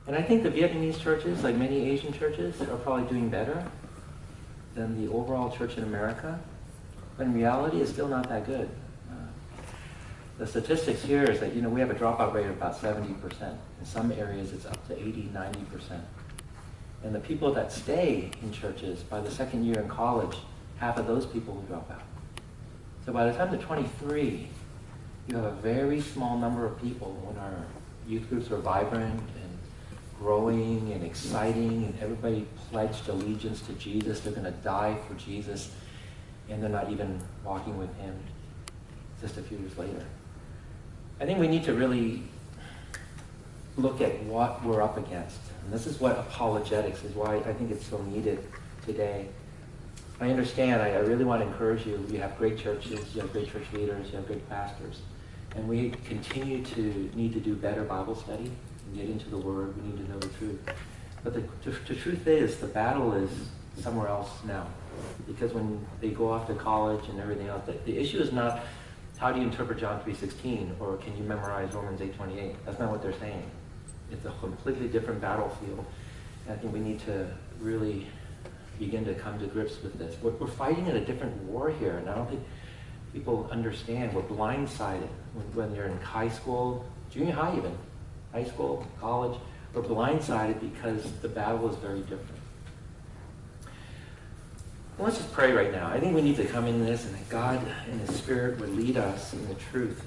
And I think the Vietnamese churches, like many Asian churches, are probably doing better than the overall church in America. But in reality, it's still not that good. The statistics here is that, we have a dropout rate of about 70%. In some areas, it's up to 80, 90%. And the people that stay in churches, by the second year in college, half of those people will drop out. So by the time they're 23, you have a very small number of people when our youth groups are vibrant and growing and exciting, and everybody pledged allegiance to Jesus. They're going to die for Jesus, and they're not even walking with him just a few years later. I think we need to really look at what we're up against. And this is what apologetics is, why I think it's so needed today. I understand, I really want to encourage you. You have great churches, you have great church leaders, you have great pastors. And we continue to need to do better Bible study and get into the Word. We need to know the truth. But the truth is, the battle is somewhere else now. Because when they go off to college and everything else, the issue is not how do you interpret John 3:16 or can you memorize Romans 8:28. That's not what they're saying. It's a completely different battlefield. And I think we need to really begin to come to grips with this. We're fighting in a different war here, and I don't think people understand. We're blindsided when you're in high school, junior high even, high school, college. We're blindsided because the battle is very different. Well, let's just pray right now. I think we need to come in this, and that God and His Spirit would lead us in the truth.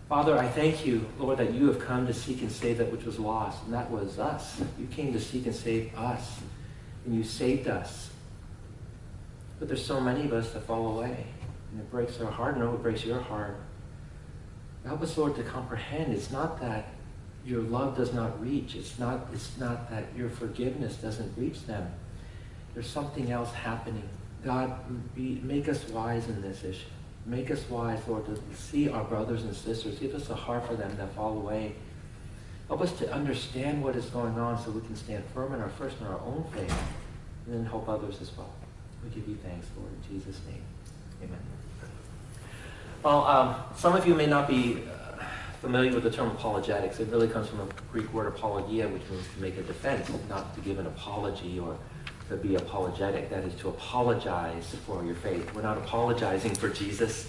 Father, I thank you, Lord, that you have come to seek and save that which was lost, and that was us. You came to seek and save us, and you saved us. But there's so many of us that fall away, and it breaks our heart. No, it breaks your heart. Help us, Lord, to comprehend. It's not that your love does not reach. It's not that your forgiveness doesn't reach them. There's something else happening. God, make us wise in this issue. Make us wise, Lord, to see our brothers and sisters. Give us a heart for them that fall away. Help us to understand what is going on so we can stand firm in our own faith, and then help others as well. We give you thanks, Lord, in Jesus' name. Amen. Well, some of you may not be familiar with the term apologetics. It really comes from a Greek word apologia, which means to make a defense, not to give an apology or to be apologetic. That is to apologize for your faith. We're not apologizing for Jesus.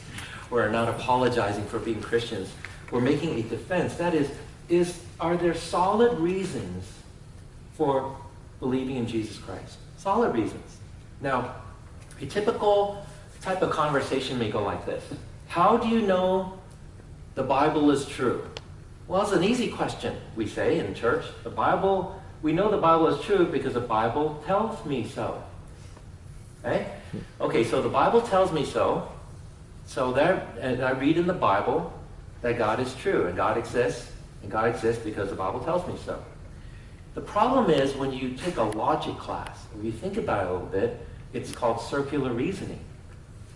We're not apologizing for being Christians. We're making a defense. That is, are there solid reasons for believing in Jesus Christ? Solid reasons. Now, a typical type of conversation may go like this. How do you know the Bible is true? Well, it's an easy question, we say in church. We know the Bible is true because the Bible tells me so. Okay? Okay, so the Bible tells me so. And I read in the Bible that God is true and God exists because the Bible tells me so. The problem is when you take a logic class, or you think about it a little bit, it's called circular reasoning,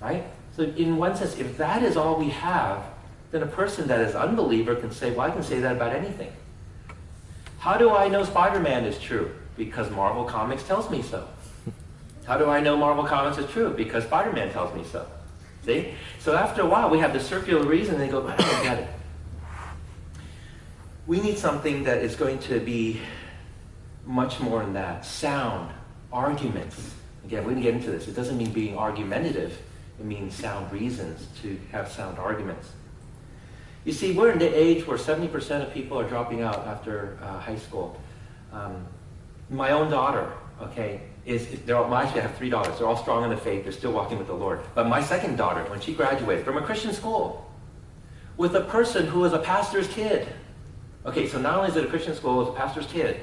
right? So in one sense, if that is all we have, then a person that is unbeliever can say, well, I can say that about anything. How do I know Spider-Man is true? Because Marvel Comics tells me so. How do I know Marvel Comics is true? Because Spider-Man tells me so. See? So after a while, we have the circular reason, and they go, I don't get it. We need something that is going to be much more than that. Sound, arguments. Again, we can get into this. It doesn't mean being argumentative. It means sound reasons to have sound arguments. You see, we're in the age where 70% of people are dropping out after high school. My own daughter, okay, actually I have 3 daughters. They're all strong in the faith. They're still walking with the Lord. But my second daughter, when she graduated from a Christian school, with a person who was a pastor's kid. Okay, so not only is it a Christian school, it's a pastor's kid.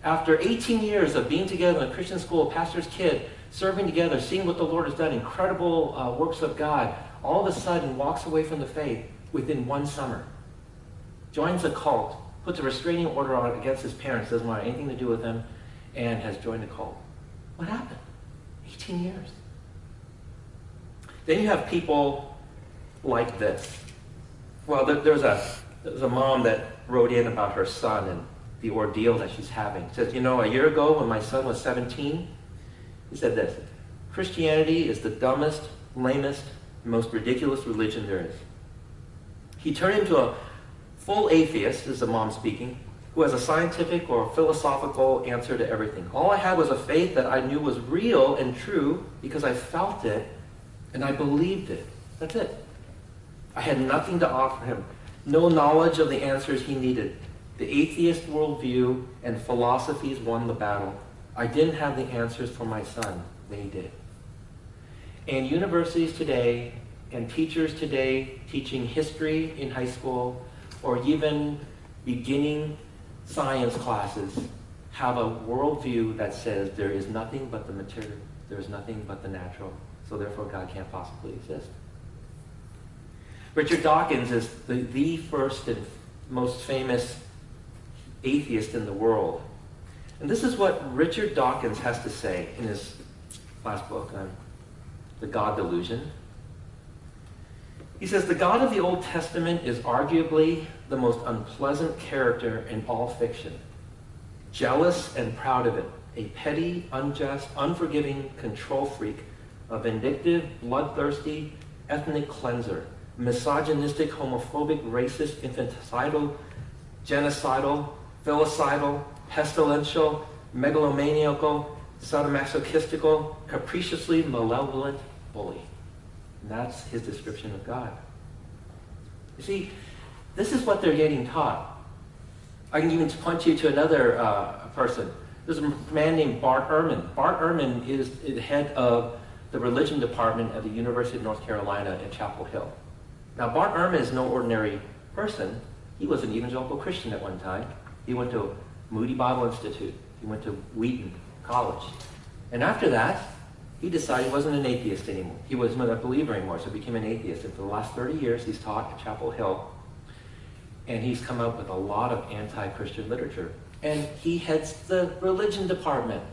After 18 years of being together in a Christian school, a pastor's kid, serving together, seeing what the Lord has done, incredible works of God, all of a sudden walks away from the faith within 1 summer. Joins a cult, puts a restraining order on against his parents, doesn't want anything to do with them, and has joined a cult. What happened? 18 years. Then you have people like this. Well, there's a mom that wrote in about her son and the ordeal that she's having. She says, a year ago when my son was 17, he said this, Christianity is the dumbest, lamest, most ridiculous religion there is. He turned into a full atheist, this is a mom speaking, who has a scientific or philosophical answer to everything. All I had was a faith that I knew was real and true because I felt it and I believed it. That's it. I had nothing to offer him. No knowledge of the answers he needed. The atheist worldview and philosophies won the battle. I didn't have the answers for my son. They did. And universities today and teachers today teaching history in high school or even beginning science classes have a worldview that says there is nothing but the material, there is nothing but the natural, so therefore God can't possibly exist. Richard Dawkins is the first and most famous atheist in the world. And this is what Richard Dawkins has to say in his last book, The God Delusion. He says, the God of the Old Testament is arguably the most unpleasant character in all fiction. Jealous and proud of it, a petty, unjust, unforgiving control freak, a vindictive, bloodthirsty, ethnic cleanser, misogynistic, homophobic, racist, infanticidal, genocidal, filicidal, pestilential, megalomaniacal, sadomasochistical, capriciously malevolent bully. And that's his description of God. You see, this is what they're getting taught. I can even point you to another person. There's a man named Bart Ehrman. Bart Ehrman is the head of the religion department at the University of North Carolina in Chapel Hill. Now, Bart Ehrman is no ordinary person. He was an evangelical Christian at one time. He went to Moody Bible Institute. He went to Wheaton College. And after that, he decided he wasn't an atheist anymore. He wasn't a believer anymore, so he became an atheist. And for the last 30 years, he's taught at Chapel Hill. And he's come up with a lot of anti-Christian literature. And he heads the religion department.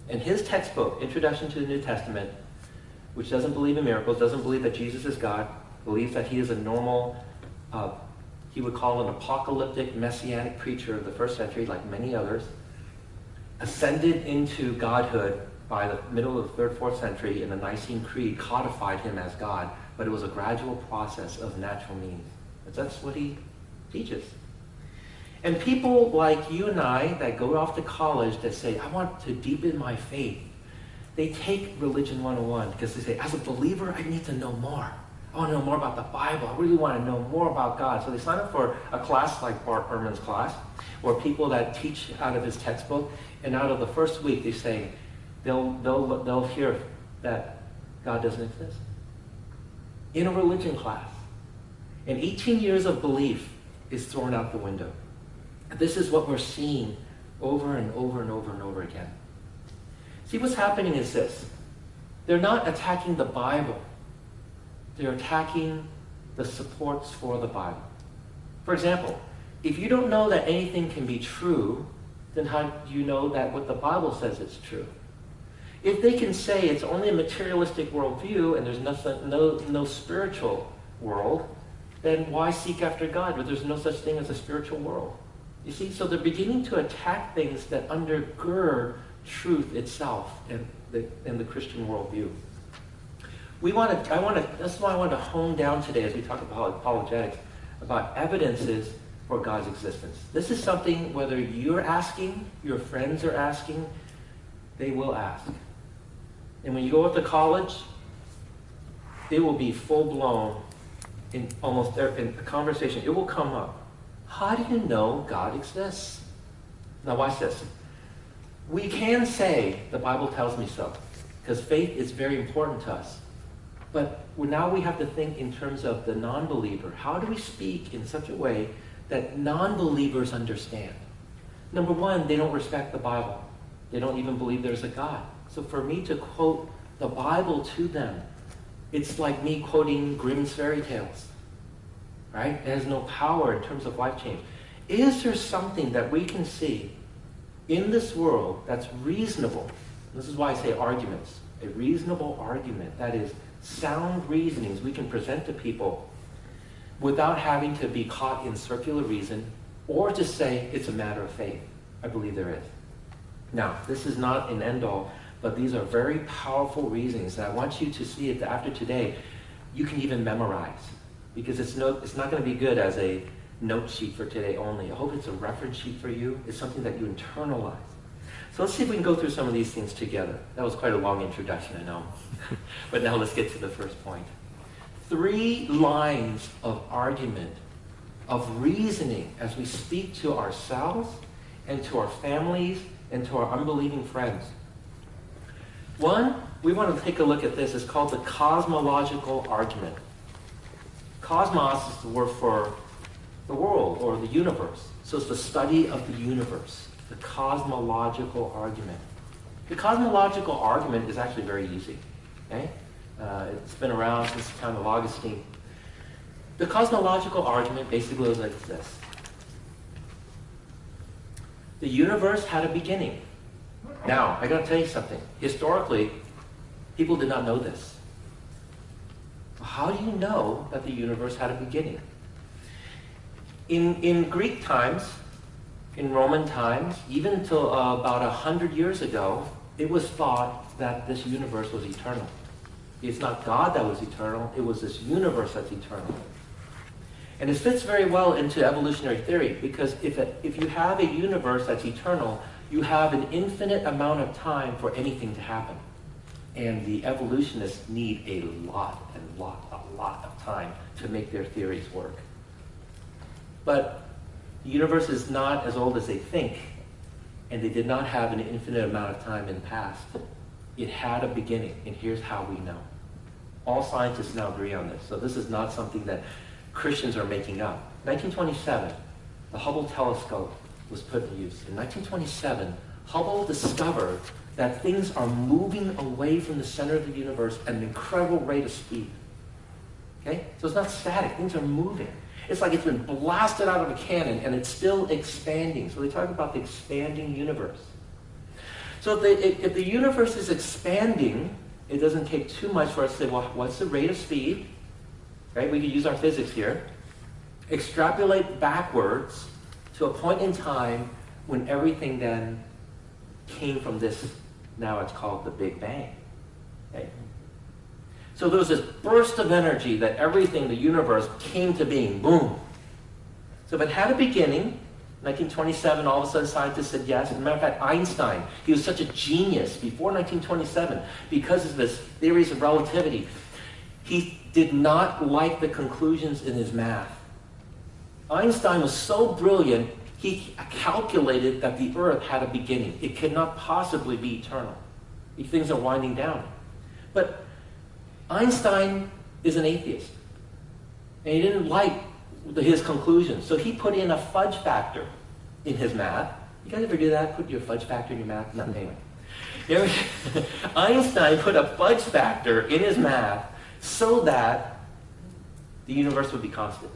And his textbook, Introduction to the New Testament, which doesn't believe in miracles, doesn't believe that Jesus is God, believes that he is a normal, he would call an apocalyptic messianic preacher of the first century, like many others, ascended into godhood by the middle of the 3rd, 4th century, and the Nicene Creed codified him as God, but it was a gradual process of natural means. That's what he teaches. And people like you and I that go off to college that say, I want to deepen my faith, they take Religion 101 because they say, as a believer, I need to know more. I want to know more about the Bible. I really want to know more about God. So they sign up for a class like Bart Ehrman's class, or people that teach out of his textbook, and out of the first week they say, they'll hear that God doesn't exist. In a religion class. And 18 years of belief is thrown out the window. This is what we're seeing over and over and over and over again. See, what's happening is this. They're not attacking the Bible. They're attacking the supports for the Bible. For example, if you don't know that anything can be true, then how do you know that what the Bible says is true? If they can say it's only a materialistic worldview and there's no spiritual world, then why seek after God where there's no such thing as a spiritual world? You see, so they're beginning to attack things that undergird truth itself and the Christian worldview. That's why I want to hone down today as we talk about apologetics, about evidences for God's existence. This is something, whether you're asking, your friends are asking, they will ask. And when you go to college, it will be full-blown in a conversation. It will come up. How do you know God exists? Now watch this. We can say, the Bible tells me so, because faith is very important to us. But now we have to think in terms of the non-believer. How do we speak in such a way that non-believers understand? Number one, they don't respect the Bible. They don't even believe there's a God. So for me to quote the Bible to them, it's like me quoting Grimm's fairy tales. Right? It has no power in terms of life change. Is there something that we can see in this world that's reasonable? This is why I say arguments. A reasonable argument, that is, sound reasonings we can present to people without having to be caught in circular reason or to say it's a matter of faith. I believe there is. Now, this is not an end-all, but these are very powerful reasonings that I want you to see it after today. You can even memorize, because it's not going to be good as a note sheet for today only. I hope it's a reference sheet for you. It's something that you internalize. So let's see if we can go through some of these things together. That was quite a long introduction, I know. But now let's get to the first point. 3 lines of argument, of reasoning, as we speak to ourselves and to our families and to our unbelieving friends. One, we want to take a look at this. It's called the cosmological argument. Cosmos is the word for the world or the universe. So it's the study of the universe. The cosmological argument. The cosmological argument is actually very easy. Okay? It's been around since the time of Augustine. The cosmological argument basically goes like this. The universe had a beginning. Now, I got to tell you something. Historically, people did not know this. How do you know that the universe had a beginning? In Greek times, in Roman times, even until about 100 years ago, it was thought that this universe was eternal. It's not God that was eternal, it was this universe that's eternal. And it fits very well into evolutionary theory, because if you have a universe that's eternal, you have an infinite amount of time for anything to happen. And the evolutionists need a lot of time to make their theories work. But the universe is not as old as they think, and they did not have an infinite amount of time in the past. It had a beginning, and here's how we know. All scientists now agree on this, so this is not something that Christians are making up. 1927, the Hubble telescope was put in use. In 1927, Hubble discovered that things are moving away from the center of the universe at an incredible rate of speed. Okay? So it's not static, things are moving. It's like it's been blasted out of a cannon and it's still expanding. So they talk about the expanding universe. So if the universe is expanding, it doesn't take too much for us to say, well, what's the rate of speed? Right? We could use our physics here. Extrapolate backwards to a point in time when everything then came from this, now it's called the Big Bang. Okay? So there was this burst of energy that everything, the universe, came to being. Boom. So if it had a beginning, 1927, all of a sudden scientists said yes. As a matter of fact, Einstein, he was such a genius before 1927 because of his theories of relativity. He did not like the conclusions in his math. Einstein was so brilliant, he calculated that the earth had a beginning. It could not possibly be eternal. Things are winding down. But Einstein is an atheist. And he didn't like his conclusions. So he put in a fudge factor in his math. You guys ever do that? Put your fudge factor in your math? No, anyway. Einstein put a fudge factor in his math so that the universe would be constant.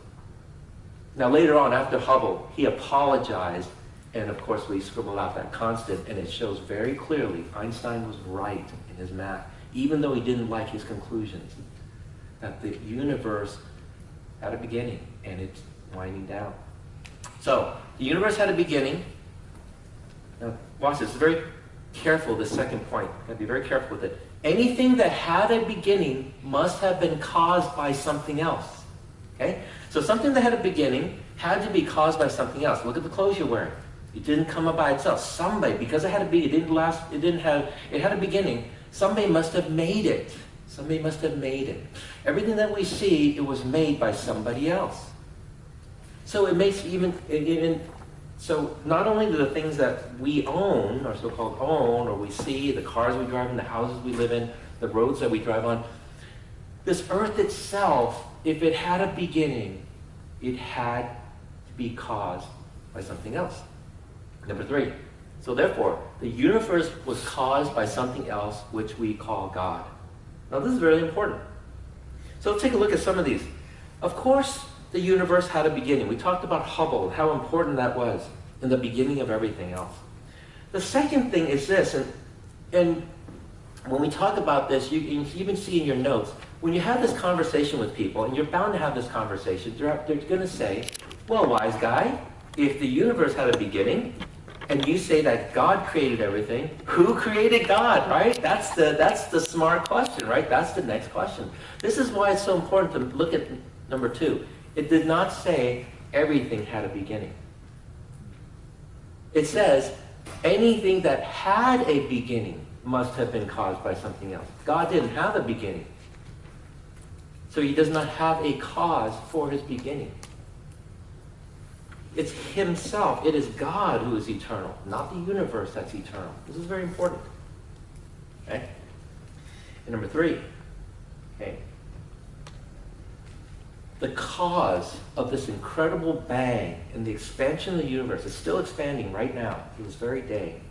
Now later on, after Hubble, he apologized, and of course we scribbled out that constant, and it shows very clearly Einstein was right in his math, even though he didn't like his conclusions, that the universe had a beginning, and it's winding down. So, the universe had a beginning. Now, watch this. Very careful, this second point. You have to be very careful with it. Anything that had a beginning must have been caused by something else. Okay? So something that had a beginning had to be caused by something else. Look at the clothes you're wearing. It didn't come up by itself. Somebody, because it had a beginning, it had a beginning, somebody must have made it. Somebody must have made it. Everything that we see, it was made by somebody else. So it makes so not only do the things that we own, or so-called own, or we see, the cars we drive in, the houses we live in, the roads that we drive on, this earth itself, if it had a beginning, it had to be caused by something else. Number 3. So therefore, the universe was caused by something else, which we call God. Now this is very important. So let's take a look at some of these. Of course, the universe had a beginning. We talked about Hubble, how important that was in the beginning of everything else. The second thing is this, and when we talk about this, you even see in your notes, when you have this conversation with people, and you're bound to have this conversation, they're going to say, well, wise guy, if the universe had a beginning, and you say that God created everything, who created God, right? That's the smart question, right? That's the next question. This is why it's so important to look at number 2. It did not say everything had a beginning. It says anything that had a beginning must have been caused by something else. God didn't have a beginning. So he does not have a cause for his beginning. It's himself. It is God who is eternal, not the universe that's eternal. This is very important. Okay? And number 3, okay, the cause of this incredible bang and the expansion of the universe is still expanding right now, to this very day.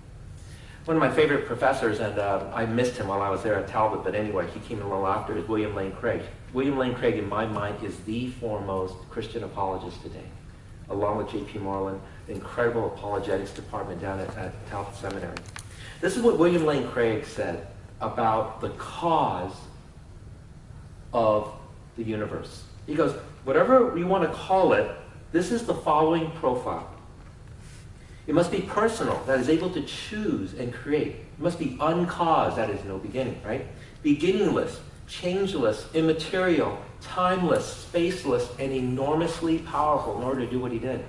One of my favorite professors, and I missed him while I was there at Talbot, but anyway, he came in a little after, is William Lane Craig. William Lane Craig, in my mind, is the foremost Christian apologist today, along with J.P. Moreland, the incredible apologetics department down at Talbot Seminary. This is what William Lane Craig said about the cause of the universe. He goes, whatever you want to call it, this is the following profile. It must be personal, that is able to choose and create. It must be uncaused, that is no beginning, right? Beginningless, changeless, immaterial, timeless, spaceless, and enormously powerful in order to do what he did.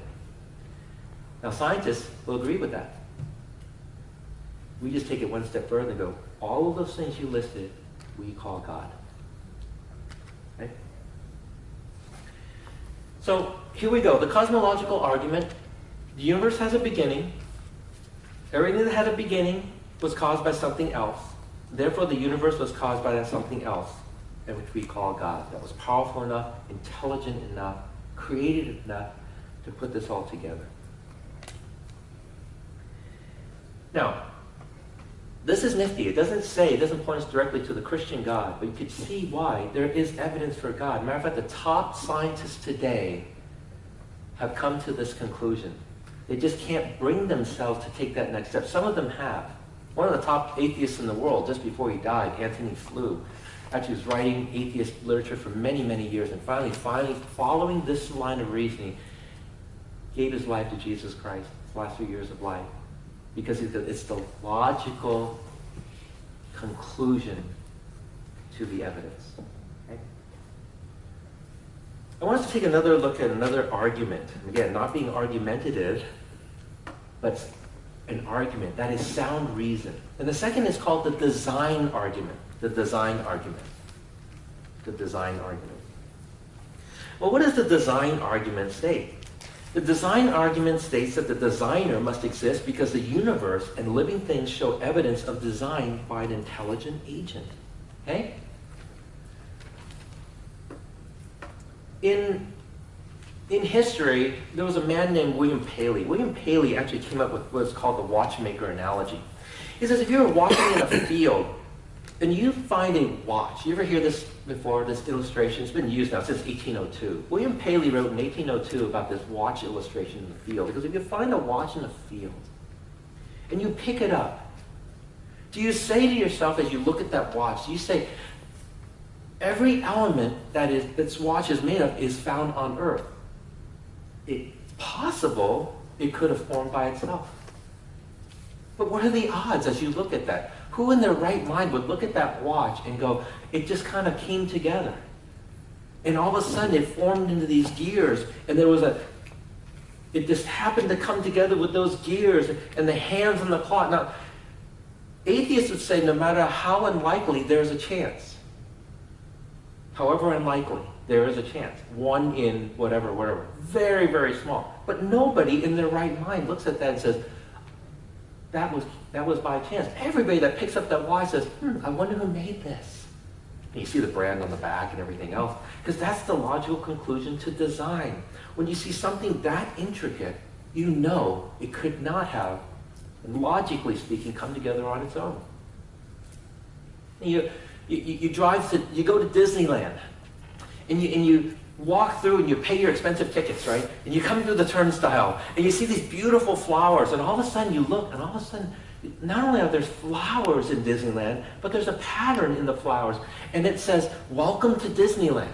Now, scientists will agree with that. We just take it one step further and go, all of those things you listed, we call God. Okay? So, here we go. The cosmological argument. The universe has a beginning. Everything that had a beginning was caused by something else. Therefore, the universe was caused by that something else, and which we call God. That was powerful enough, intelligent enough, creative enough to put this all together. Now, this is nifty. It doesn't point us directly to the Christian God, but you could see why there is evidence for God. Matter of fact, the top scientists today have come to this conclusion. They just can't bring themselves to take that next step. Some of them have. One of the top atheists in the world, just before he died, Anthony Flew, actually was writing atheist literature for many, many years, and finally, following this line of reasoning, gave his life to Jesus Christ, his last few years of life, because it's the logical conclusion to the evidence. Okay? I want us to take another look at another argument. Again, not being argumentative, but an argument. That is sound reason. And the second is called the design argument. The design argument. The design argument. Well, what does the design argument state? The design argument states that the designer must exist because the universe and living things show evidence of design by an intelligent agent. Okay? In history, there was a man named William Paley. William Paley actually came up with what's called the watchmaker analogy. He says if you were walking in a field and you find a watch, you ever hear this before, this illustration? It's been used now since 1802. William Paley wrote in 1802 about this watch illustration in the field. Because if you find a watch in the field and you pick it up, do you say to yourself as you look at that watch, do you say, every element that this watch is made of is found on Earth? It's possible it could have formed by itself. But what are the odds as you look at that? Who in their right mind would look at that watch and go, it just kind of came together? And all of a sudden it formed into these gears, and it just happened to come together with those gears and the hands on the clock. Now, atheists would say no matter how unlikely, there's a chance. However unlikely, there is a chance. 1 in whatever. Very, very small. But nobody in their right mind looks at that and says, that was by chance. Everybody that picks up that watch says, I wonder who made this. And you see the brand on the back and everything else. Because that's the logical conclusion to design. When you see something that intricate, you know it could not have, logically speaking, come together on its own. You go to Disneyland, and you walk through and you pay your expensive tickets, right? And you come through the turnstile, and you see these beautiful flowers, and all of a sudden you look, and all of a sudden, not only are there flowers in Disneyland, but there's a pattern in the flowers, and it says, "Welcome to Disneyland."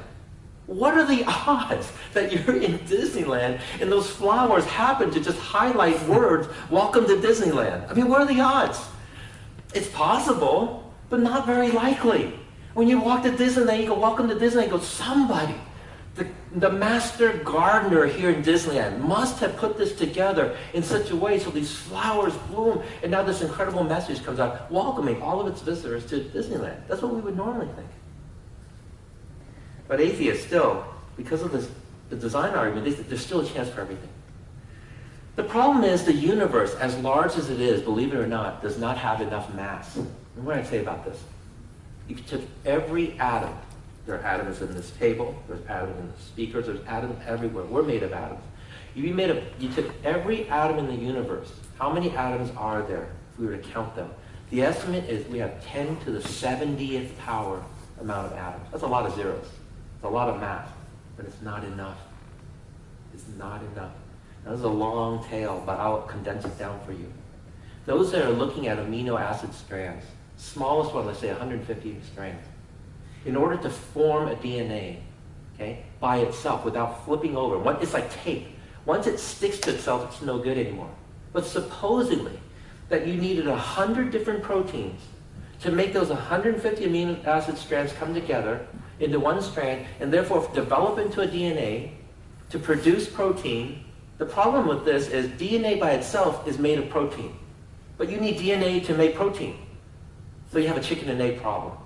What are the odds that you're in Disneyland and those flowers happen to just highlight words, "Welcome to Disneyland"? I mean, what are the odds? It's possible, but not very likely. When you walk to Disneyland, you go, "Welcome to Disneyland," you go, somebody, The master gardener here in Disneyland must have put this together in such a way so these flowers bloom, and now this incredible message comes out welcoming all of its visitors to Disneyland. That's what we would normally think. But atheists still, because of the design argument, there's still a chance for everything. The problem is the universe, as large as it is, believe it or not, does not have enough mass. And what do I say about this? You took every atom. There are atoms in this table. There's atoms in the speakers. There's atoms everywhere. We're made of atoms. You took every atom in the universe. How many atoms are there if we were to count them? The estimate is we have 10 to the 70th power amount of atoms. That's a lot of zeros. It's a lot of math. But it's not enough. It's not enough. Now, this is a long tale, but I'll condense it down for you. Those that are looking at amino acid strands, smallest one, let's say 150 strands, in order to form a DNA, okay, by itself without flipping over, it's like tape. Once it sticks to itself, it's no good anymore. But supposedly, that you needed 100 different proteins to make those 150 amino acid strands come together into one strand, and therefore develop into a DNA to produce protein. The problem with this is DNA by itself is made of protein. But you need DNA to make protein. So you have a chicken and egg problem.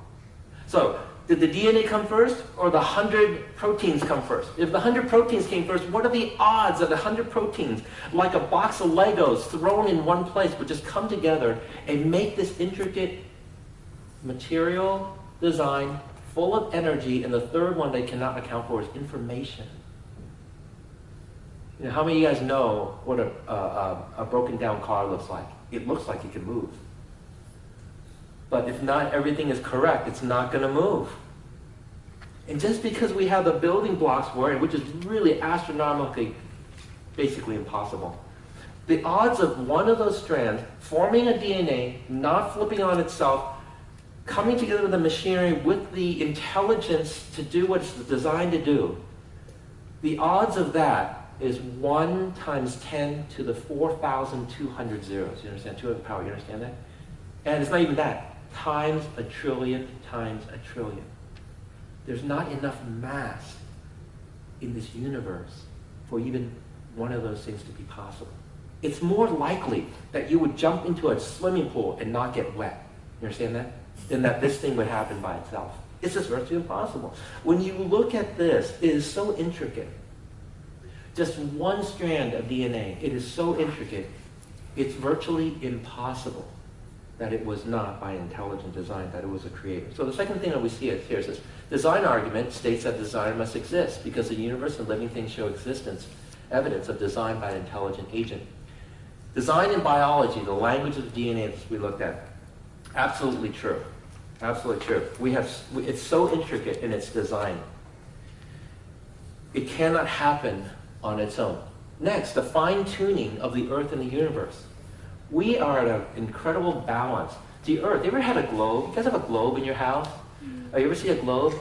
So, did the DNA come first, or the 100 proteins come first? If the 100 proteins came first, what are the odds that the 100 proteins, like a box of Legos thrown in one place, would just come together and make this intricate material design full of energy? And the third one they cannot account for is information. You know, how many of you guys know what a broken down car looks like? It looks like it can move. But if not everything is correct, it's not going to move. And just because we have the building blocks for it, which is really astronomically, basically impossible, the odds of one of those strands forming a DNA, not flipping on itself, coming together with the machinery, with the intelligence to do what it's designed to do, the odds of that is 1 times 10 to the 4,200 zeros. You understand? 2 to the power. You understand that? And it's not even that. Times a trillion times a trillion. There's not enough mass in this universe for even one of those things to be possible. It's more likely that you would jump into a swimming pool and not get wet. You understand that? Than that this thing would happen by itself. It's just virtually impossible. When you look at this, it is so intricate. Just one strand of DNA, it is so intricate, it's virtually impossible that it was not by intelligent design, that it was a creator. So the second thing that we see here is this design argument states that design must exist because the universe and living things show evidence of design by an intelligent agent. Design in biology, the language of the DNA that we looked at, absolutely true. Absolutely true. It's so intricate in its design. It cannot happen on its own. Next, the fine-tuning of the Earth and the universe. We are at an incredible balance. The Earth, you ever had a globe? You guys have a globe in your house? You ever see a globe?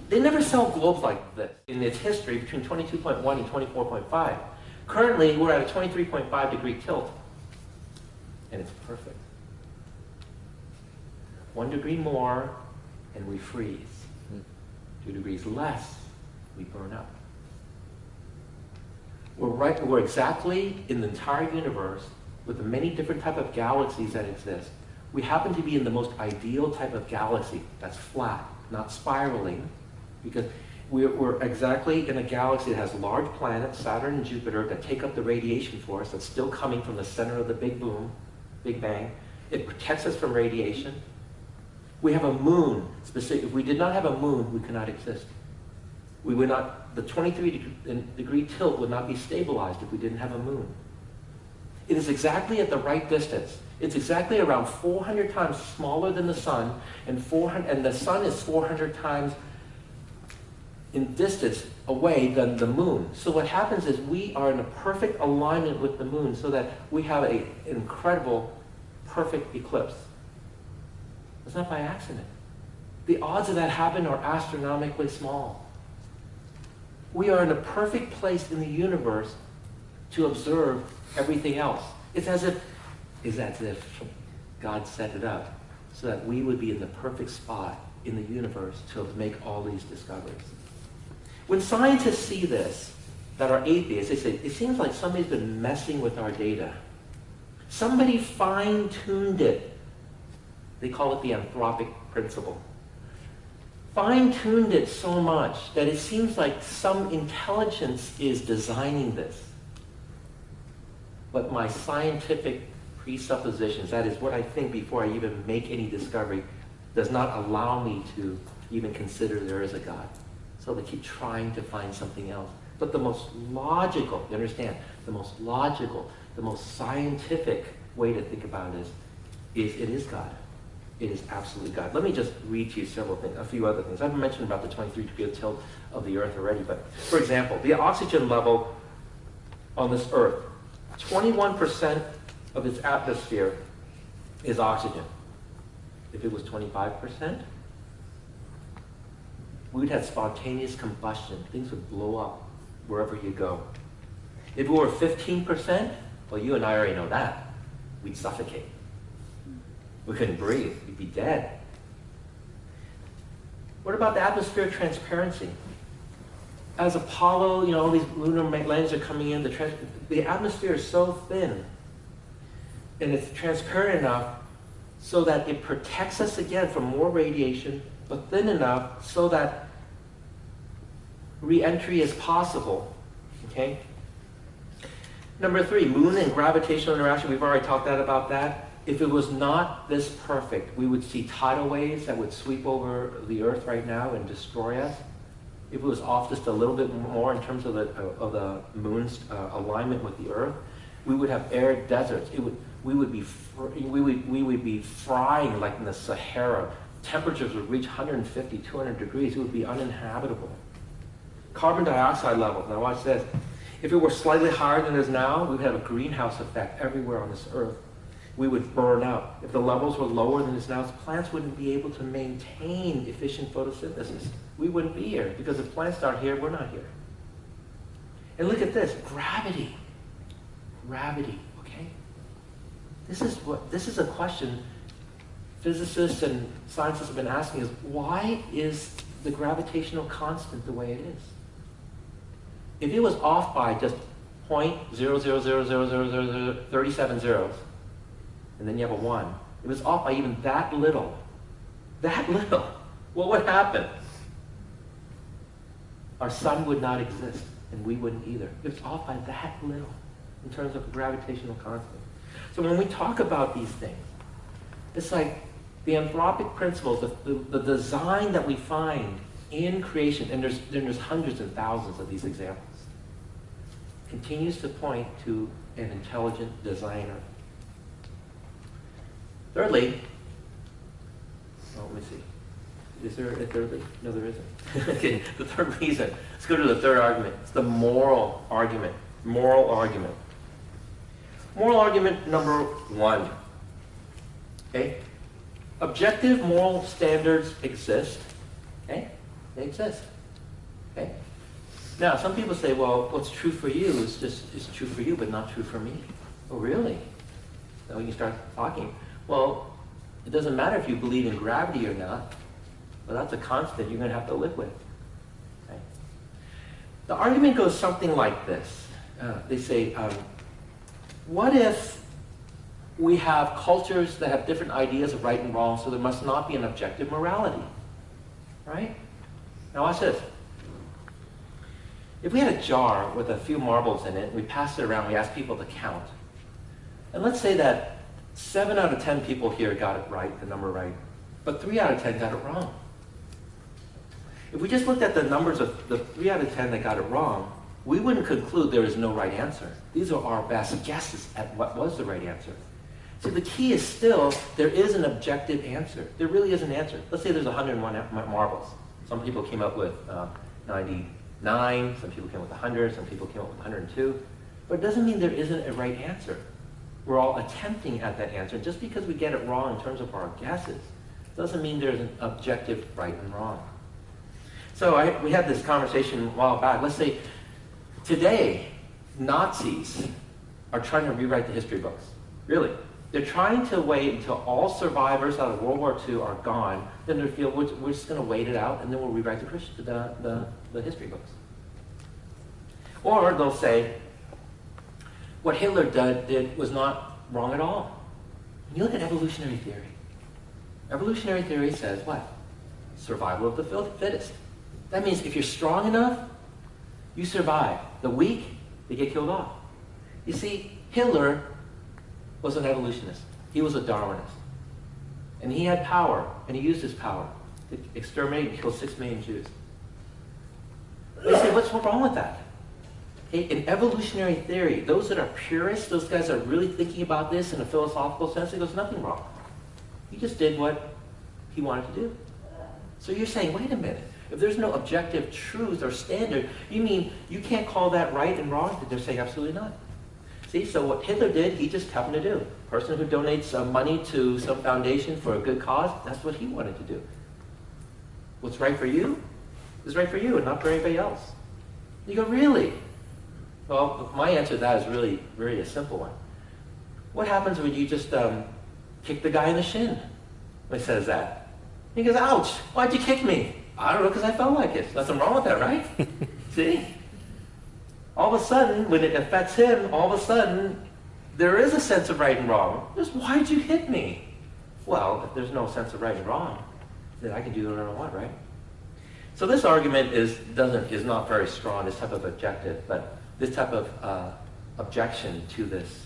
They never sell globes like this in its history between 22.1 and 24.5. Currently, we're at a 23.5 degree tilt. And it's perfect. 1 degree more, and we freeze. 2 degrees less, we burn up. We're exactly in the entire universe with the many different type of galaxies that exist. We happen to be in the most ideal type of galaxy that's flat, not spiraling, because we're exactly in a galaxy that has large planets, Saturn and Jupiter, that take up the radiation for us that's still coming from the center of the Big Bang. It protects us from radiation. We have a moon. If we did not have a moon, we could not exist. We would not, the 23-degree tilt would not be stabilized if we didn't have a moon. It is exactly at the right distance. It's exactly around 400 times smaller than the sun, and the sun is 400 times in distance away than the moon. So what happens is we are in a perfect alignment with the moon so that we have an incredible, perfect eclipse. It's not by accident. The odds of that happening are astronomically small. We are in a perfect place in the universe to observe everything else. It's as if God set it up so that we would be in the perfect spot in the universe to make all these discoveries. When scientists see this, that are atheists, they say, it seems like somebody's been messing with our data. Somebody fine-tuned it. They call it the anthropic principle. Fine-tuned it so much that it seems like some intelligence is designing this. But my scientific presuppositions, that is what I think before I even make any discovery, does not allow me to even consider there is a God. So they keep trying to find something else. But the most logical, you understand, the most logical, the most scientific way to think about it is it is God. It is absolutely God. Let me just read to you several things, a few other things. I've mentioned about the 23-degree tilt of the Earth already, but for example, the oxygen level on this Earth, 21% of its atmosphere is oxygen. If it was 25%, we would have spontaneous combustion. Things would blow up wherever you go. If it were 15%, well, you and I already know that. We'd suffocate. We couldn't breathe. We'd be dead. What about the atmospheric transparency? As Apollo, all these lunar lenses are coming in, the atmosphere is so thin, and it's transparent enough so that it protects us again from more radiation, but thin enough so that re-entry is possible. Okay? Number 3, moon and gravitational interaction. We've already talked about that. If it was not this perfect, we would see tidal waves that would sweep over the Earth right now and destroy us. If it was off just a little bit more in terms of the moon's alignment with the Earth, we would have arid deserts. We would be frying like in the Sahara. Temperatures would reach 150, 200 degrees. It would be uninhabitable. Carbon dioxide levels. Now watch this. If it were slightly higher than it is now, we would have a greenhouse effect everywhere on this Earth. We would burn out. If the levels were lower than it is now, plants wouldn't be able to maintain efficient photosynthesis. We wouldn't be here, because if plants aren't here, we're not here. And look at this, gravity. Gravity, okay? This is a question physicists and scientists have been asking is, why is the gravitational constant the way it is? If it was off by just 0.0000037 zeros, and then you have a 1, if it was off by even that little, what would happen? Our sun would not exist, and we wouldn't either. If it's off by that little in terms of gravitational constant. So when we talk about these things, it's like the anthropic principles, the design that we find in creation, and there's hundreds and thousands of these examples, continues to point to an intelligent designer. Thirdly, let me see. Is there a thirdly? No, there isn't. Okay, the third reason. Let's go to the third argument. It's the moral argument. Moral argument. Moral argument number 1. Okay? Objective moral standards exist. Okay? They exist. Okay? Now, some people say, well, what's true for you is true for you, but not true for me. Oh, really? Then we can start talking. Well, it doesn't matter if you believe in gravity or not, but that's a constant you're going to have to live with. Okay? The argument goes something like this. They say, what if we have cultures that have different ideas of right and wrong, so there must not be an objective morality? Right? Now watch this. If we had a jar with a few marbles in it, and we passed it around, we asked people to count. And let's say that 7 out of 10 people here got it right, the number right, but 3 out of 10 got it wrong. If we just looked at the numbers of the 3 out of 10 that got it wrong, we wouldn't conclude there is no right answer. These are our best guesses at what was the right answer. So the key is still, there is an objective answer. There really is an answer. Let's say there's 101 marbles. Some people came up with 99, some people came up with 100, some people came up with 102. But it doesn't mean there isn't a right answer. We're all attempting at that answer. Just because we get it wrong in terms of our guesses doesn't mean there's an objective right and wrong. So we had this conversation a while back. Let's say today, Nazis are trying to rewrite the history books. Really. They're trying to wait until all survivors out of World War II are gone. Then they feel we're just going to wait it out, and then we'll rewrite the history books. Or they'll say, what Hitler did was not wrong at all. You look at evolutionary theory. Evolutionary theory says what? Survival of the fittest. That means if you're strong enough, you survive. The weak, they get killed off. You see, Hitler was an evolutionist. He was a Darwinist. And he had power, and he used his power to exterminate and kill 6 million Jews. They say, what's wrong with that? In evolutionary theory, those that are purists, those guys that are really thinking about this in a philosophical sense, there's nothing wrong. He just did what he wanted to do. So you're saying, wait a minute. If there's no objective truth or standard, you mean you can't call that right and wrong? They're saying absolutely not. See, so what Hitler did, he just happened to do. Person who donates money to some foundation for a good cause, that's what he wanted to do. What's right for you is right for you and not for anybody else. You go, really? Well, my answer to that is really a simple one. What happens when you just kick the guy in the shin when he says that? He goes, ouch, why'd you kick me? I don't know, because I felt like it. Nothing wrong with that, right? See? All of a sudden, when it affects him, all of a sudden, there is a sense of right and wrong. Just, why'd you hit me? Well, if there's no sense of right and wrong, then I can do whatever I want, right? So this argument is not very strong, this type of objective, but this type of objection to this,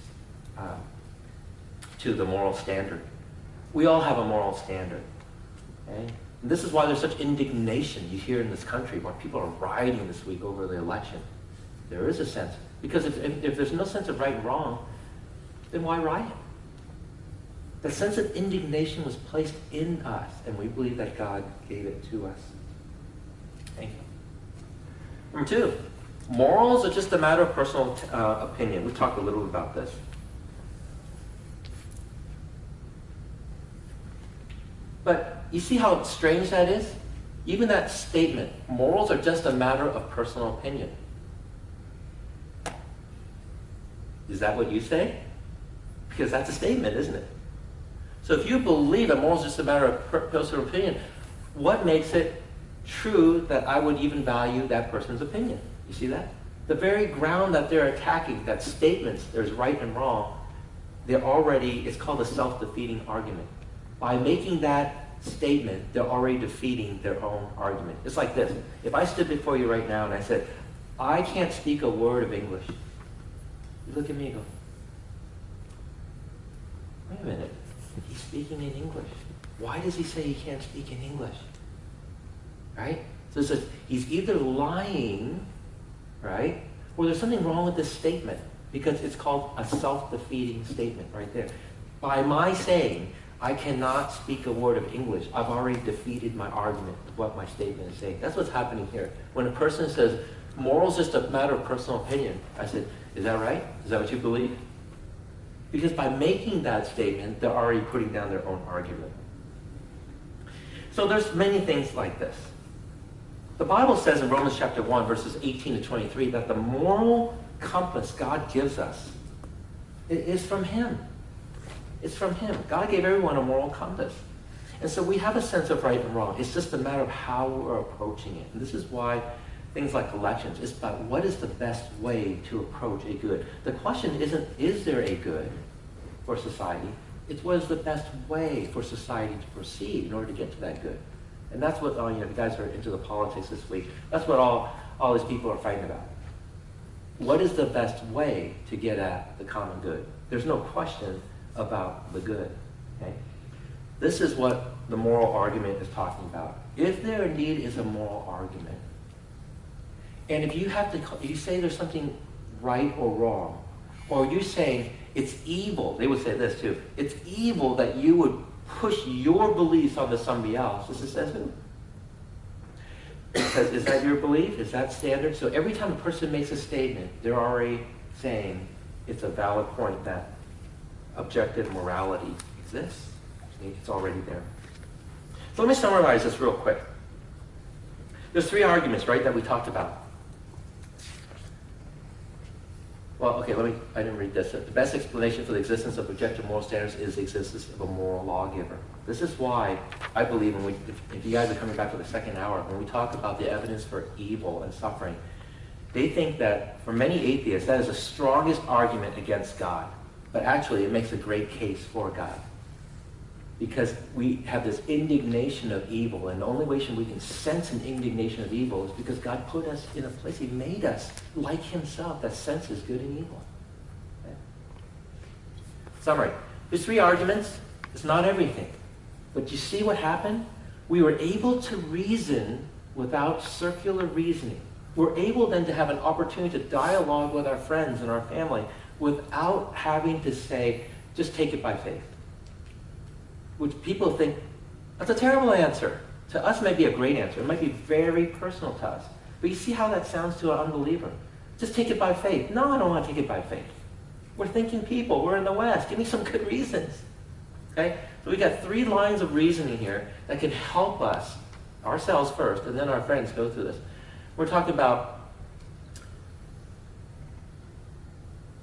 to the moral standard. We all have a moral standard. Okay? And this is why there's such indignation you hear in this country, why people are rioting this week over the election. There is a sense. Because if there's no sense of right and wrong, then why riot? The sense of indignation was placed in us, and we believe that God gave it to us. Thank you. Number 2, morals are just a matter of personal opinion. We talked a little about this. But you see how strange that is? Even that statement, morals are just a matter of personal opinion. Is that what you say? Because that's a statement, isn't it? So if you believe that morals are just a matter of personal opinion, what makes it true that I would even value that person's opinion? You see that? The very ground that they're attacking, that statements, there's right and wrong, it's called a self-defeating argument. By making that statement, they're already defeating their own argument. It's like this. If I stood before you right now and I said, I can't speak a word of English, you look at me and go, wait a minute, he's speaking in English. Why does he say he can't speak in English? Right? So it says he's either lying, right, or there's something wrong with this statement, because it's called a self-defeating statement right there. By my saying, I cannot speak a word of English, I've already defeated my argument of what my statement is saying. That's what's happening here. When a person says, morals is just a matter of personal opinion, I said, is that right? Is that what you believe? Because by making that statement, they're already putting down their own argument. So there's many things like this. The Bible says in Romans chapter 1, verses 18 to 23, that the moral compass God gives us is from Him. It's from Him. God gave everyone a moral compass. And so we have a sense of right and wrong. It's just a matter of how we're approaching it. And this is why things like elections is about what is the best way to approach a good. The question isn't, is there a good for society? It's what is the best way for society to proceed in order to get to that good. And that's what, you guys are into the politics this week. That's what all these people are fighting about. What is the best way to get at the common good? There's no question about the good. Okay? This is what the moral argument is talking about. If there indeed is a moral argument, and if you say there's something right or wrong, or you say it's evil, they would say this too, it's evil that you would push your beliefs onto somebody else. This says who? It says, is that your belief? Is that standard? So every time a person makes a statement, they're already saying it's a valid point that objective morality exists. It's already there. So let me summarize this real quick. There's 3 arguments, right, that we talked about. well, okay, I didn't read this. The best explanation for the existence of objective moral standards is the existence of a moral lawgiver. This is why I believe if you guys are coming back for the second hour, when we talk about the evidence for evil and suffering, they think that for many atheists, that is the strongest argument against God. But actually, it makes a great case for God. Because we have this indignation of evil, and the only way we can sense an indignation of evil is because God put us in a place, He made us like Himself that senses good and evil. Okay? Summary. There's 3 arguments. It's not everything. But you see what happened? We were able to reason without circular reasoning. We're able then to have an opportunity to dialogue with our friends and our family without having to say, just take it by faith. Which people think, that's a terrible answer. To us, it might be a great answer. It might be very personal to us. But you see how that sounds to an unbeliever. Just take it by faith. No, I don't want to take it by faith. We're thinking people. We're in the West. Give me some good reasons. Okay? So we got 3 lines of reasoning here that can help us, ourselves first, and then our friends go through this. We're talking about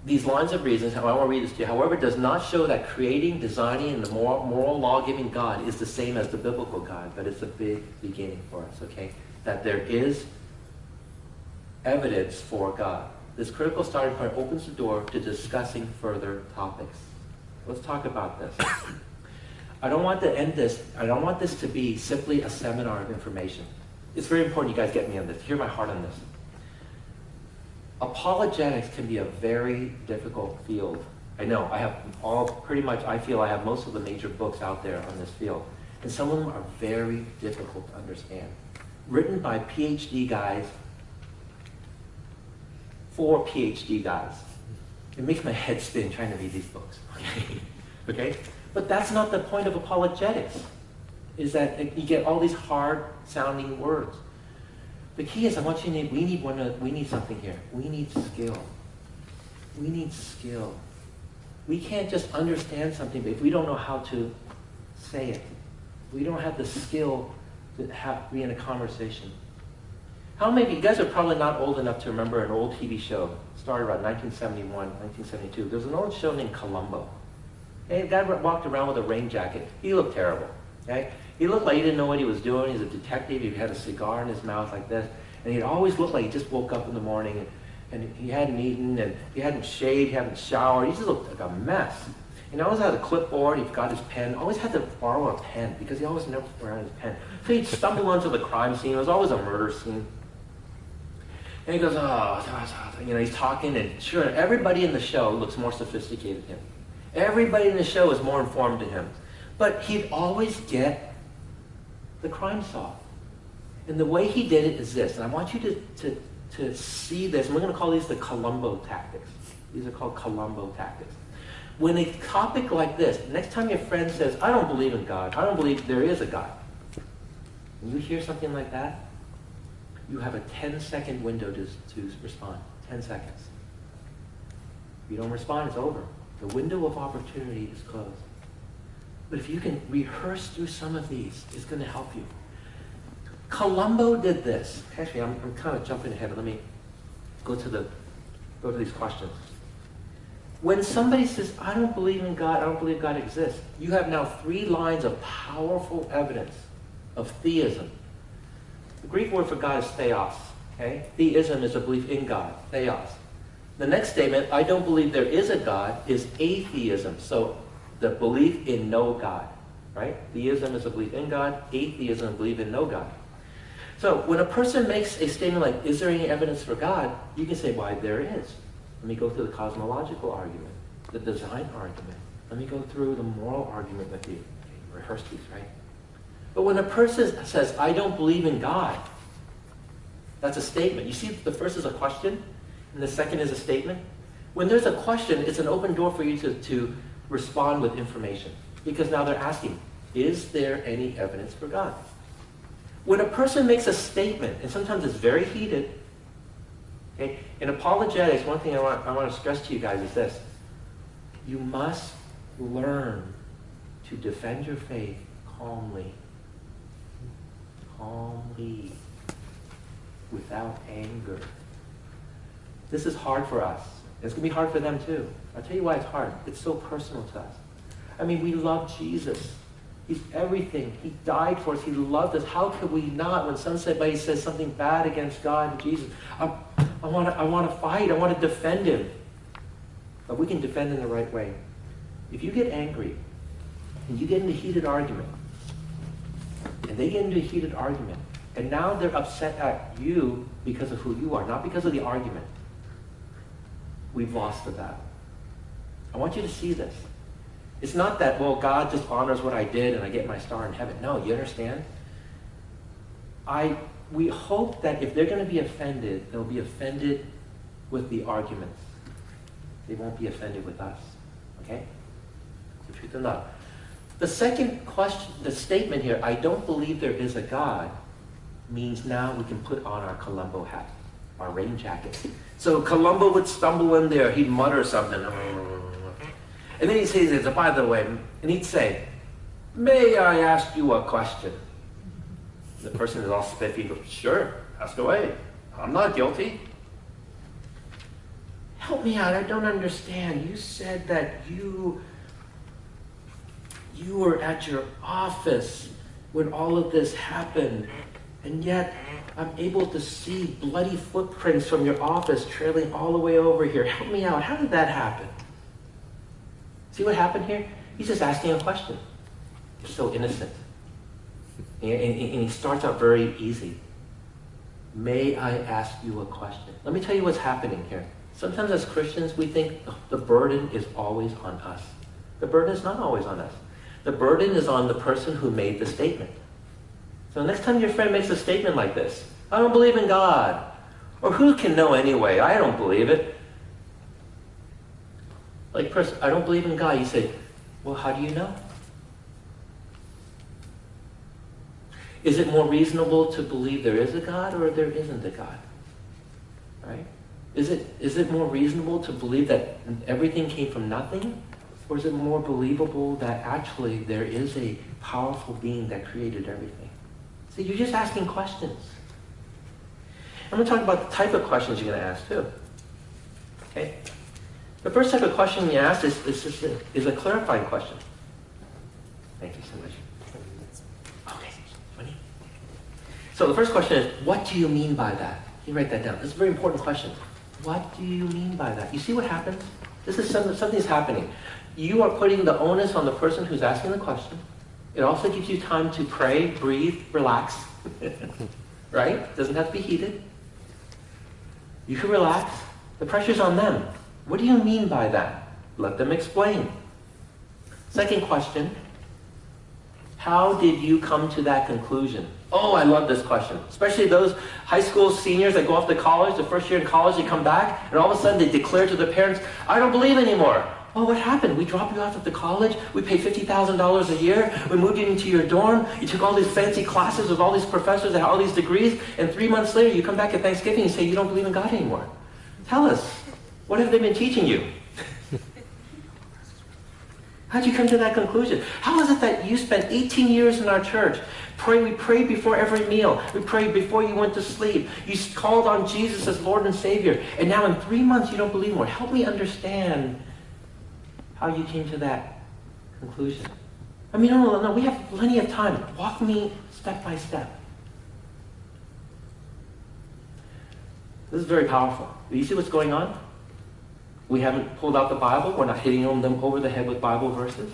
these lines of reasons. I want to read this to you. However, it does not show that creating, designing, and the moral law-giving God is the same as the biblical God, but it's a big beginning for us, okay? That there is evidence for God. This critical starting point opens the door to discussing further topics. Let's talk about this. I don't want this to be simply a seminar of information. It's very important you guys get me on this. Hear my heart on this. Apologetics can be a very difficult field. I know, I feel I have most of the major books out there on this field. And some of them are very difficult to understand. Written by PhD guys, for PhD guys. It makes my head spin trying to read these books. Okay? Okay? But that's not the point of apologetics, is that you get all these hard-sounding words. The key is, I want you to we need something here. We need skill. We need skill. We can't just understand something if we don't know how to say it. We don't have the skill to be in a conversation. How many of you guys are probably not old enough to remember an old TV show? It started around 1971, 1972. There was an old show named Columbo. Okay, the guy walked around with a rain jacket. He looked terrible. Okay? He looked like he didn't know what he was doing. He's a detective. He had a cigar in his mouth like this. And he'd always looked like he just woke up in the morning and he hadn't eaten and he hadn't shaved, he hadn't showered. He just looked like a mess. And he always had a clipboard. He forgot his pen. Always had to borrow a pen because he always never around his pen. So he'd stumble onto the crime scene. It was always a murder scene. And he goes, he's talking, and sure, everybody in the show looks more sophisticated than him. Everybody in the show is more informed than him. But he'd always get the crime solved. And the way he did it is this, and I want you to see this, and we're going to call these the Columbo tactics. These are called Columbo tactics. When a topic like this, next time your friend says, I don't believe in God, I don't believe there is a God, and you hear something like that, you have a 10-second window to respond. 10 seconds. If you don't respond, it's over. The window of opportunity is closed. But if you can rehearse through some of these, it's going to help you. Columbo did this. Actually, I'm kind of jumping ahead. Let me go to these questions. When somebody says, I don't believe in God, I don't believe God exists, you have now 3 lines of powerful evidence of theism. The Greek word for God is theos. Okay? Theism is a belief in God. Theos. The next statement, I don't believe there is a God, is atheism. So the belief in no God. Right? Theism is a belief in God. Atheism is a belief in no God. So when a person makes a statement like, is there any evidence for God? You can say, why, there is. Let me go through the cosmological argument, the design argument. Let me go through the moral argument with you. Okay, rehearse these, right? But when a person says, I don't believe in God, that's a statement. You see, the first is a question, and the second is a statement. When there's a question, it's an open door for you to respond with information. Because now they're asking, is there any evidence for God? When a person makes a statement, and sometimes it's very heated, okay, in apologetics, one thing I want to stress to you guys is this. You must learn to defend your faith calmly. Calmly. Without anger. This is hard for us. It's going to be hard for them too. I'll tell you why it's hard. It's so personal to us. I mean, we love Jesus. He's everything. He died for us. He loved us. How could we not, when somebody says something bad against God and Jesus, I want to fight. I want to defend him. But we can defend in the right way. If you get angry and you get into a heated argument, and they get into a heated argument, and now they're upset at you because of who you are, not because of the argument, we've lost the battle. I want you to see this. It's not that, well, God just honors what I did and I get my star in heaven. No, you understand? We hope that if they're going to be offended, they'll be offended with the arguments. They won't be offended with us. Okay? The truth of love. The second question, the statement here, I don't believe there is a God, means now we can put on our Columbo hat, our rain jacket. So Columbo would stumble in there, he'd mutter something. And then he'd say this, by the way, and he'd say, may I ask you a question? The person is all spiffy, goes, sure, ask away. I'm not guilty. Help me out, I don't understand. You said that you were at your office when all of this happened, and yet I'm able to see bloody footprints from your office trailing all the way over here. Help me out. How did that happen? See what happened here? He's just asking a question. It's so innocent. And he starts out very easy. May I ask you a question? Let me tell you what's happening here. Sometimes as Christians, we think the burden is always on us. The burden is not always on us. The burden is on the person who made the statement. So next time your friend makes a statement like this, I don't believe in God. Or who can know anyway? I don't believe it. Like, person, I don't believe in God. You say, well, how do you know? Is it more reasonable to believe there is a God or there isn't a God? Right? Is it more reasonable to believe that everything came from nothing? Or is it more believable that actually there is a powerful being that created everything? See, you're just asking questions. I'm going to talk about the type of questions you're going to ask too. Okay? The first type of question you ask is a clarifying question. Thank you so much. Okay, funny. So the first question is, what do you mean by that? You write that down. This is a very important question. What do you mean by that? You see what happens? This is something's happening. You are putting the onus on the person who's asking the question. It also gives you time to pray, breathe, relax. Right? Doesn't have to be heated. You can relax. The pressure's on them. What do you mean by that? Let them explain. Second question, how did you come to that conclusion? Oh, I love this question. Especially those high school seniors that go off to college, the first year in college, they come back, and all of a sudden they declare to their parents, I don't believe anymore. Oh, what happened? We dropped you off at the college, we paid $50,000 a year, we moved you into your dorm, you took all these fancy classes with all these professors that had all these degrees, and 3 months later you come back at Thanksgiving and say you don't believe in God anymore. Tell us, what have they been teaching you? How'd you come to that conclusion? How is it that you spent 18 years in our church? We prayed before every meal. We prayed before you went to sleep. You called on Jesus as Lord and Savior. And now in 3 months you don't believe anymore. Help me understand how you came to that conclusion. I mean, no, we have plenty of time. Walk me step by step. This is very powerful. Do you see what's going on? We haven't pulled out the Bible. We're not hitting them over the head with Bible verses.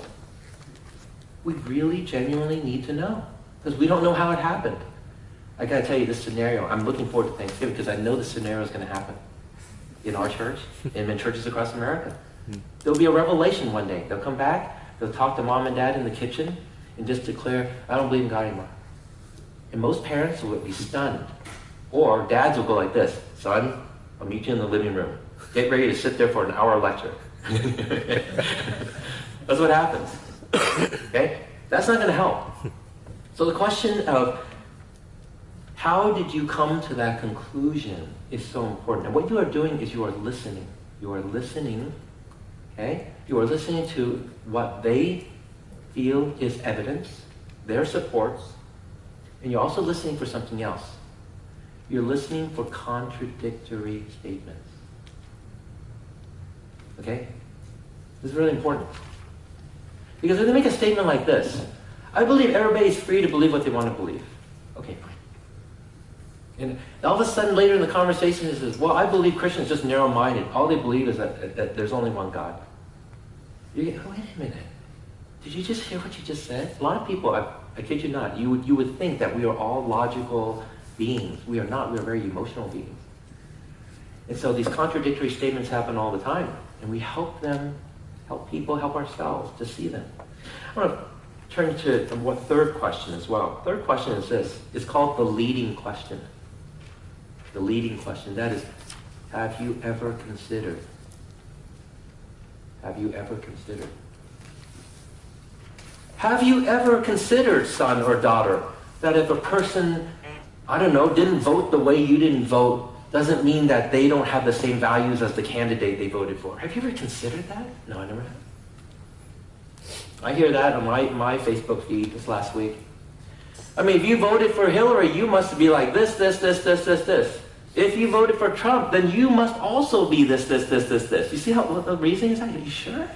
We really, genuinely need to know. Because we don't know how it happened. I got to tell you this scenario. I'm looking forward to Thanksgiving because I know this scenario is going to happen in our church and in churches across America. There'll be a revelation one day. They'll come back. They'll talk to mom and dad in the kitchen and just declare, I don't believe in God anymore. And most parents will be stunned. Or dads will go like this, son, I'll meet you in the living room. Get ready to sit there for an hour lecture. That's what happens. Okay? That's not going to help. So the question of how did you come to that conclusion is so important. And what you are doing is you are listening. You are listening, okay? You are listening to what they feel is evidence, their supports, and you're also listening for something else. You're listening for contradictory statements. Okay? This is really important. Because if they make a statement like this, I believe everybody's free to believe what they want to believe. Okay, fine. And all of a sudden later in the conversation it says, well, I believe Christians just narrow-minded. All they believe is that there's only one God. You get, oh, wait a minute. Did you just hear what you just said? A lot of people, I kid you not, you would think that we are all logical beings. We are not. We are very emotional beings. And so these contradictory statements happen all the time. And we help them, help people, help ourselves to see them. I want to turn to what third question as well. Third question is this. It's called the leading question. The leading question. That is, have you ever considered? Have you ever considered? Have you ever considered, son or daughter, that if a person, I don't know, didn't vote the way you didn't vote, doesn't mean that they don't have the same values as the candidate they voted for? Have you ever considered that? No, I never have. I hear that on my Facebook feed this last week. I mean, if you voted for Hillary, you must be like this, this, this, this, this, this. If you voted for Trump, then you must also be this, this, this, this, this. You see what the reasoning is? Are you sure?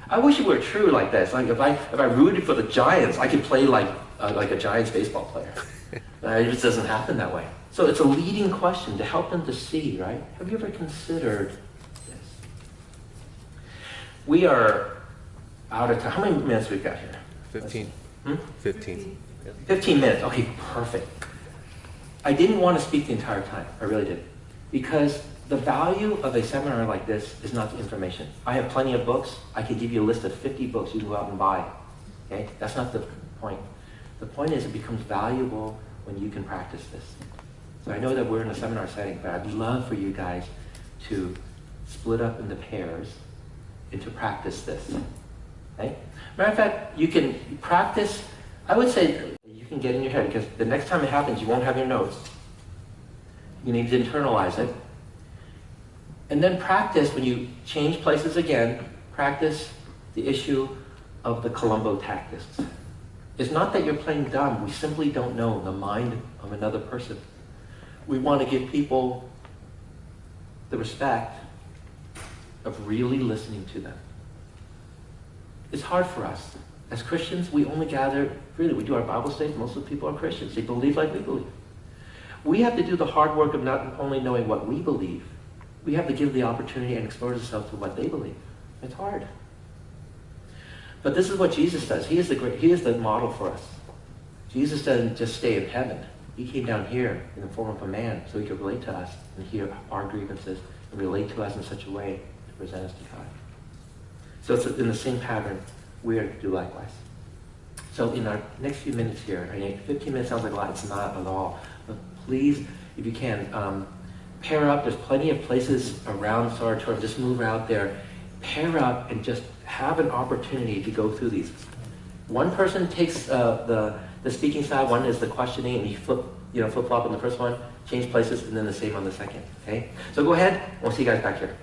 I wish it were true like this. Like if I rooted for the Giants, I could play like a Giants baseball player. It just doesn't happen that way. So it's a leading question to help them to see, right? Have you ever considered this? We are out of time. How many minutes we've got here? 15. 15. 15 minutes. Okay, perfect. I didn't want to speak the entire time. I really did. Because the value of a seminar like this is not the information. I have plenty of books. I could give you a list of 50 books you can go out and buy. Okay? That's not the point. The point is it becomes valuable when you can practice this. So I know that we're in a seminar setting, but I'd love for you guys to split up into pairs and to practice this. Okay? Matter of fact, you can practice, I would say you can get in your head, because the next time it happens, you won't have your notes. You need to internalize it. And then practice, when you change places again, practice the issue of the Columbo tactics. It's not that you're playing dumb. We simply don't know the mind of another person. We want to give people the respect of really listening to them. It's hard for us. As Christians, we only gather, really, we do our Bible studies. Most of the people are Christians. They believe like we believe. We have to do the hard work of not only knowing what we believe, we have to give the opportunity and expose ourselves to what they believe. It's hard. But this is what Jesus does. He is the model for us. Jesus doesn't just stay in heaven. He came down here in the form of a man so he could relate to us and hear our grievances and relate to us in such a way to present us to God. So it's in the same pattern we are to do likewise. So in our next few minutes here, 15 minutes sounds like a lot. It's not at all. But please, if you can, pair up. There's plenty of places around this auditorium. Just move out there. Pair up and just have an opportunity to go through these. One person takes the speaking side, one is the questioning, and you flip-flop on the first one, change places, and then the same on the second. Okay? So go ahead. We'll see you guys back here.